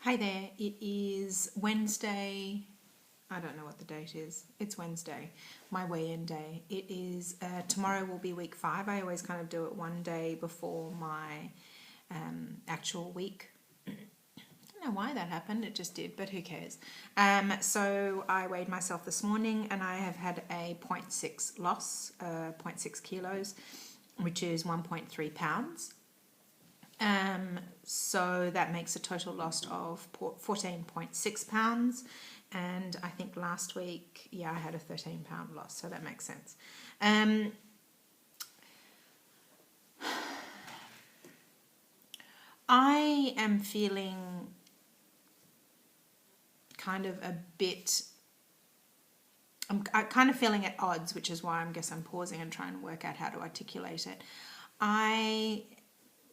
Hi there, it is Wednesday. I don't know what the date is. It's Wednesday, my weigh-in day. It is, tomorrow will be week 5. I always kind of do it one day before my actual week. I don't know why that happened, it just did, but who cares. So I weighed myself this morning and I have had a 0.6 loss, 0.6 kilos, which is 1.3 pounds. So that makes a total loss of 14.6 pounds. And I think last week, I had a 13-pound loss, so that makes sense. I am feeling kind of a bit, I'm kind of feeling at odds, which is why I guess I'm pausing and trying to work out how to articulate it.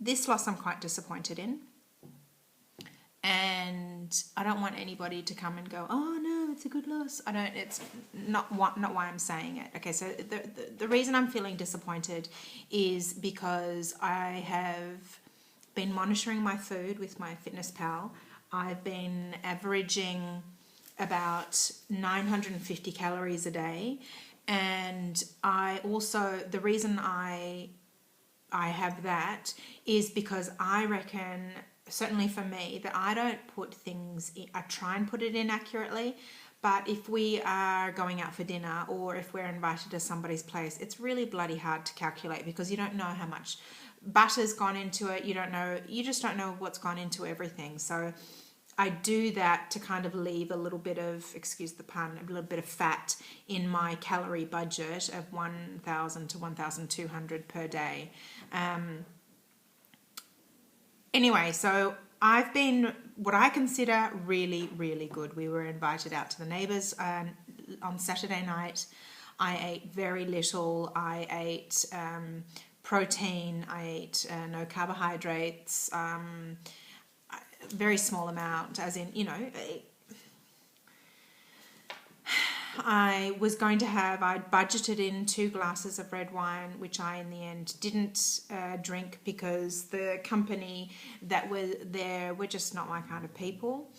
This loss I'm quite disappointed in, and I don't want anybody to come and go, oh no, it's a good loss. It's not why I'm saying it. Okay, so the reason I'm feeling disappointed is because I have been monitoring my food with my Fitness Pal. I've been averaging about 950 calories a day, and the reason I have that is because I reckon, certainly for me, that I don't put things in, I try and put it in accurately, but if we are going out for dinner or if we're invited to somebody's place, it's really bloody hard to calculate because you don't know how much butter's gone into it. You just don't know what's gone into everything. So I do that to kind of leave a little bit of, excuse the pun, a little bit of fat in my calorie budget of 1,000 to 1,200 per day. Anyway, so I've been what I consider really, really good. We were invited out to the neighbours on Saturday night. I ate very little. I ate protein. I ate no carbohydrates. Very small amount, as in, I budgeted in 2 glasses of red wine, which I in the end didn't drink because the company that were there were just not my kind of people.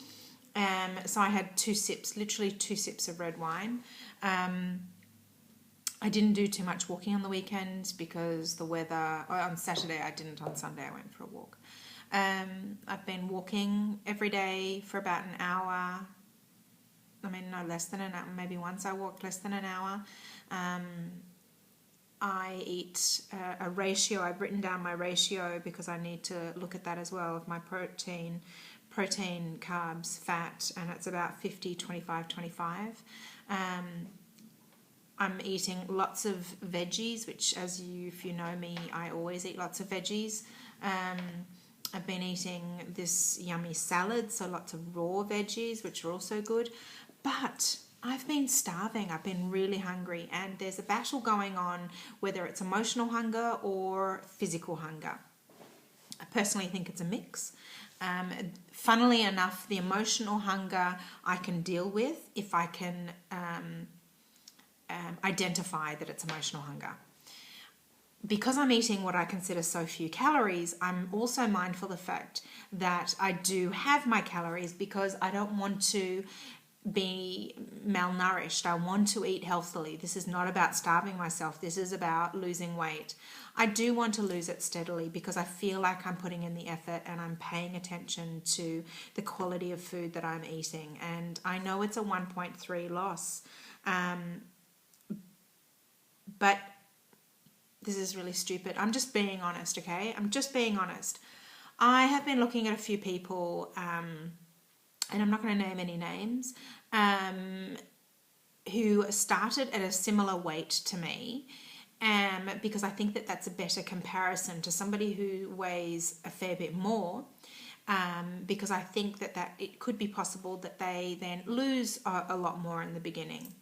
So I had 2 sips, literally 2 sips of red wine. I didn't do too much walking on the weekend because the weather, on Saturday I didn't, on Sunday I went for a walk. I've been walking every day for about an hour. No less than an hour. Maybe once I walked less than an hour. I eat a ratio. I've written down my ratio because I need to look at that as well, of my protein, carbs, fat, and it's about 50, 25, 25. I'm eating lots of veggies, which if you know me, I always eat lots of veggies. I've been eating this yummy salad, so lots of raw veggies, which are also good. But I've been starving. I've been really hungry, and there's a battle going on, whether it's emotional hunger or physical hunger. I personally think it's a mix. Funnily enough, the emotional hunger I can deal with if I can identify that it's emotional hunger. Because I'm eating what I consider so few calories, I'm also mindful of the fact that I do have my calories because I don't want to be malnourished. I want to eat healthily. This is not about starving myself. This is about losing weight. I do want to lose it steadily because I feel like I'm putting in the effort and I'm paying attention to the quality of food that I'm eating. And I know it's a 1.3 loss, but this is really stupid. I'm just being honest, okay? I'm just being honest. I have been looking at a few people, and I'm not going to name any names, who started at a similar weight to me, because I think that that's a better comparison to somebody who weighs a fair bit more, because I think that it could be possible that they then lose a lot more in the beginning.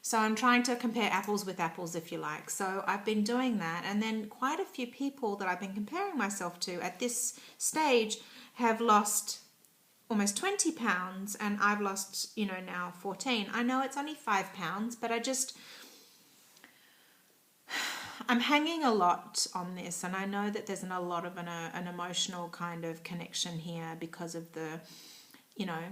So I'm trying to compare apples with apples, if you like. So I've been doing that, and then quite a few people that I've been comparing myself to at this stage have lost almost 20 pounds, and I've lost, now 14. I know it's only 5 pounds, but I'm hanging a lot on this, and I know that there's a lot of an emotional kind of connection here because of the you know,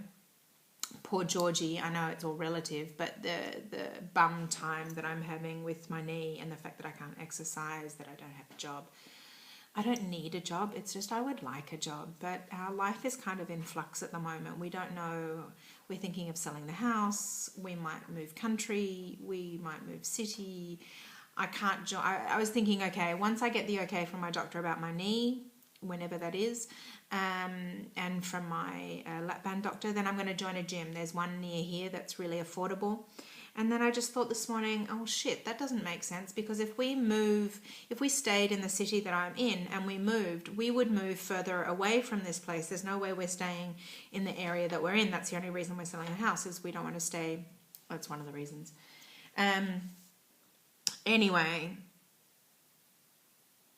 poor Georgie, I know it's all relative, but the bum time that I'm having with my knee and the fact that I can't exercise, that I don't have a job. I don't need a job. It's just I would like a job. But our life is kind of in flux at the moment. We don't know. We're thinking of selling the house. We might move country. We might move city. I can't I was thinking, okay, once I get the okay from my doctor about my knee, whenever that is, and from my LapBand doctor, then I'm going to join a gym. There's one near here that's really affordable. And then I just thought this morning, oh shit, that doesn't make sense, because if we stayed in the city that I'm in and we moved, we would move further away from this place. There's no way we're staying in the area that we're in. That's the only reason we're selling the house, is we don't want to stay. That's one of the reasons. Anyway,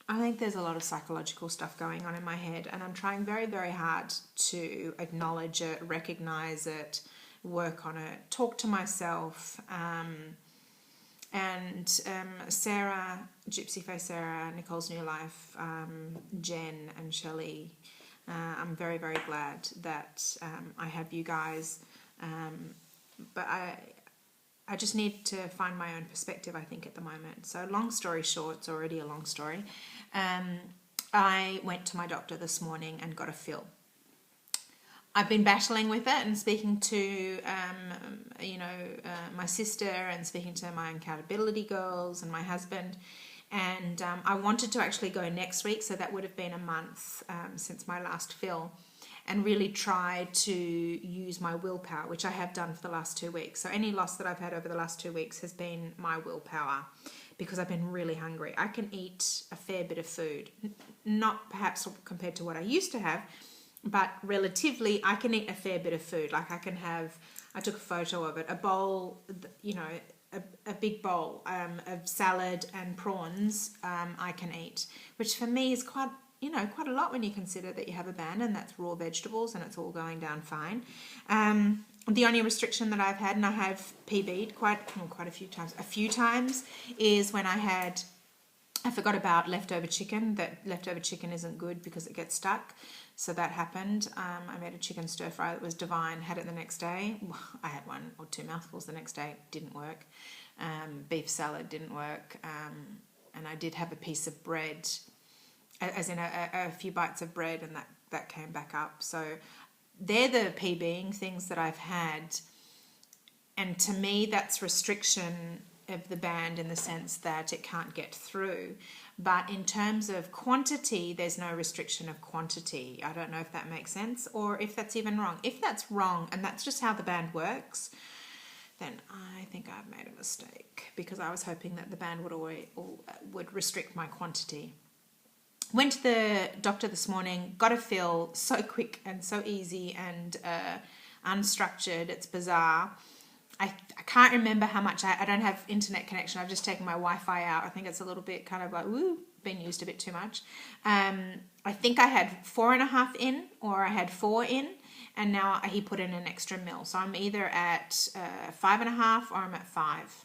I think there's a lot of psychological stuff going on in my head, and I'm trying very, very hard to acknowledge it, recognize it, work on it, talk to myself. Sarah, Gypsy Face Sarah, Nicole's New Life, Jen and Shelley, I'm very, very glad that I have you guys. But I just need to find my own perspective, I think, at the moment. So long story short, it's already a long story. I went to my doctor this morning and got a fill. I've been battling with it and speaking to, my sister and speaking to my accountability girls and my husband. And I wanted to actually go next week, so that would have been a month since my last fill, and really try to use my willpower, which I have done for the last 2 weeks. So any loss that I've had over the last 2 weeks has been my willpower, because I've been really hungry. I can eat a fair bit of food, not perhaps compared to what I used to have, but relatively, I can eat a fair bit of food. Like I took a photo of it, a bowl, a big bowl of salad and prawns I can eat, which for me is quite a lot when you consider that you have a band and that's raw vegetables and it's all going down fine. The only restriction that I've had, and I have PB'd quite a few times, is when I forgot about leftover chicken. That leftover chicken isn't good because it gets stuck. So that happened. I made a chicken stir fry that was divine, had it the next day. I had 1 or 2 mouthfuls the next day, didn't work. Beef salad didn't work. And I did have a piece of bread, as in a few bites of bread, and that came back up. So they're the PBing things that I've had. And to me, that's restriction of the band in the sense that it can't get through. But in terms of quantity, there's no restriction of quantity. I don't know if that makes sense, or if that's even wrong. If that's wrong, and that's just how the band works, then I think I've made a mistake, because I was hoping that the band would restrict my quantity. Went to the doctor this morning, got a fill, so quick and so easy and unstructured. It's bizarre. I can't remember how much. I don't have internet connection. I've just taken my Wi-Fi out. I think it's a little bit kind of like, been used a bit too much. I think I had 4.5 in, or I had 4 in, and now he put in an extra mil. So I'm either at 5.5 or I'm at 5.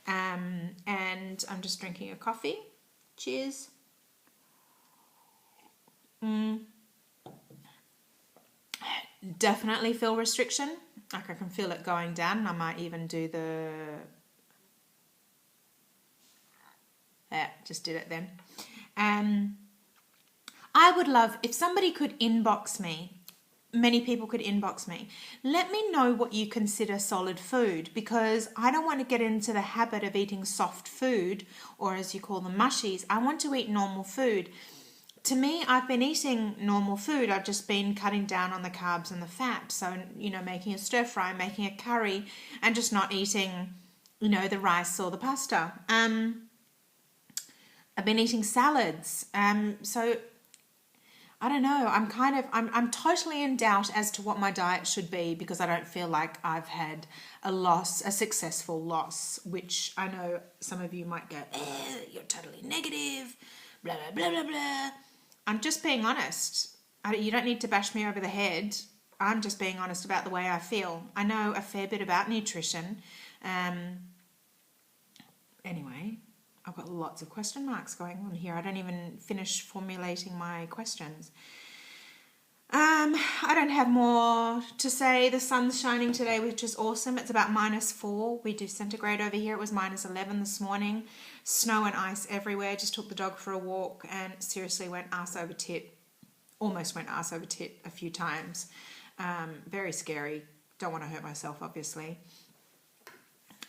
And I'm just drinking a coffee. Cheers. Definitely feel restriction. Like I can feel it going down, and I might even do just did it then. I would love if somebody could inbox me. Many people could inbox me. Let me know what you consider solid food, because I don't want to get into the habit of eating soft food, or as you call them, mushies. I want to eat normal food. To me, I've been eating normal food. I've just been cutting down on the carbs and the fat. So, making a stir fry, making a curry, and just not eating, the rice or the pasta. I've been eating salads. So I don't know. I'm totally in doubt as to what my diet should be, because I don't feel like I've had a successful loss, which I know some of you might go, you're totally negative, blah, blah, blah, blah, blah. I'm just being honest. You don't need to bash me over the head. I'm just being honest about the way I feel. I know a fair bit about nutrition. Anyway, I've got lots of question marks going on here. I don't even finish formulating my questions. I don't have more to say. The sun's shining today, which is awesome. It's about -4. We do centigrade over here. It was -11 this morning. Snow and ice everywhere. Just took the dog for a walk and seriously went ass over tit. Almost went ass over tit a few times. Very scary. Don't want to hurt myself, obviously.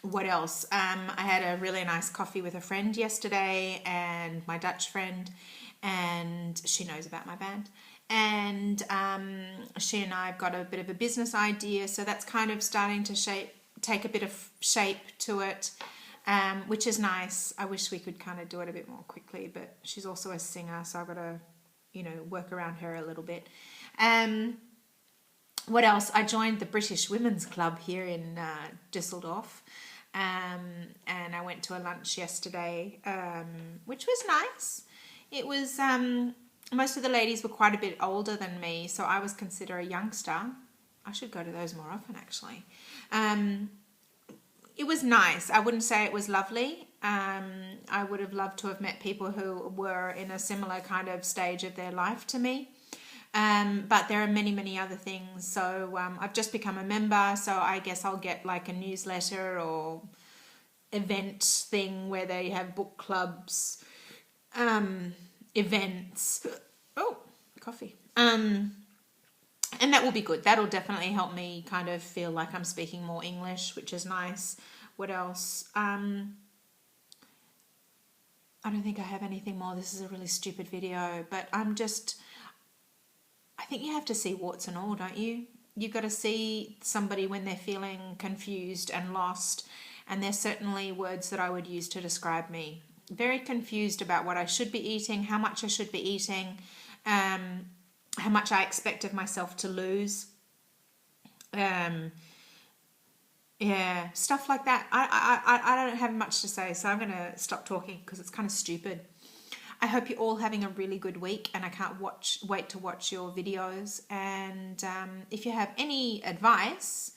What else? I had a really nice coffee with a friend yesterday, and my Dutch friend, and she knows about my band. And she and I have got a bit of a business idea, so that's kind of starting to take a bit of shape to it, which is nice. I wish we could kind of do it a bit more quickly, but she's also a singer, so I've got to, work around her a little bit. What else? I joined the British Women's Club here in Düsseldorf, and I went to a lunch yesterday, which was nice. It was, most of the ladies were quite a bit older than me, so I was considered a youngster. I should go to those more often, actually. It was nice. I wouldn't say it was lovely. I would have loved to have met people who were in a similar kind of stage of their life to me. But there are many, many other things. So I've just become a member, so I guess I'll get like a newsletter or event thing where they have book clubs, events. Oh, coffee. And that will be good. That'll definitely help me kind of feel like I'm speaking more English, which is nice. What else? I don't think I have anything more. This is a really stupid video, but I think you have to see warts and all, don't you? You've got to see somebody when they're feeling confused and lost, and there's certainly words that I would use to describe me. Very confused about what I should be eating, how much I should be eating, how much I expect of myself to lose. Yeah, stuff like that. I don't have much to say, so I'm going to stop talking because it's kind of stupid. I hope you're all having a really good week, and I can't wait to watch your videos. And if you have any advice,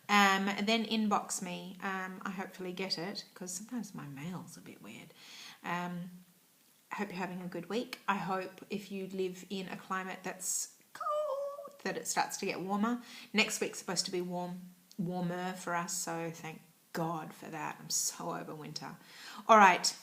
then inbox me. I hopefully get it, because sometimes my mail's a bit weird. I hope you're having a good week. I hope if you live in a climate that's cold, that it starts to get warmer. Next week's supposed to be warmer for us, so thank God for that. I'm so over winter. All right.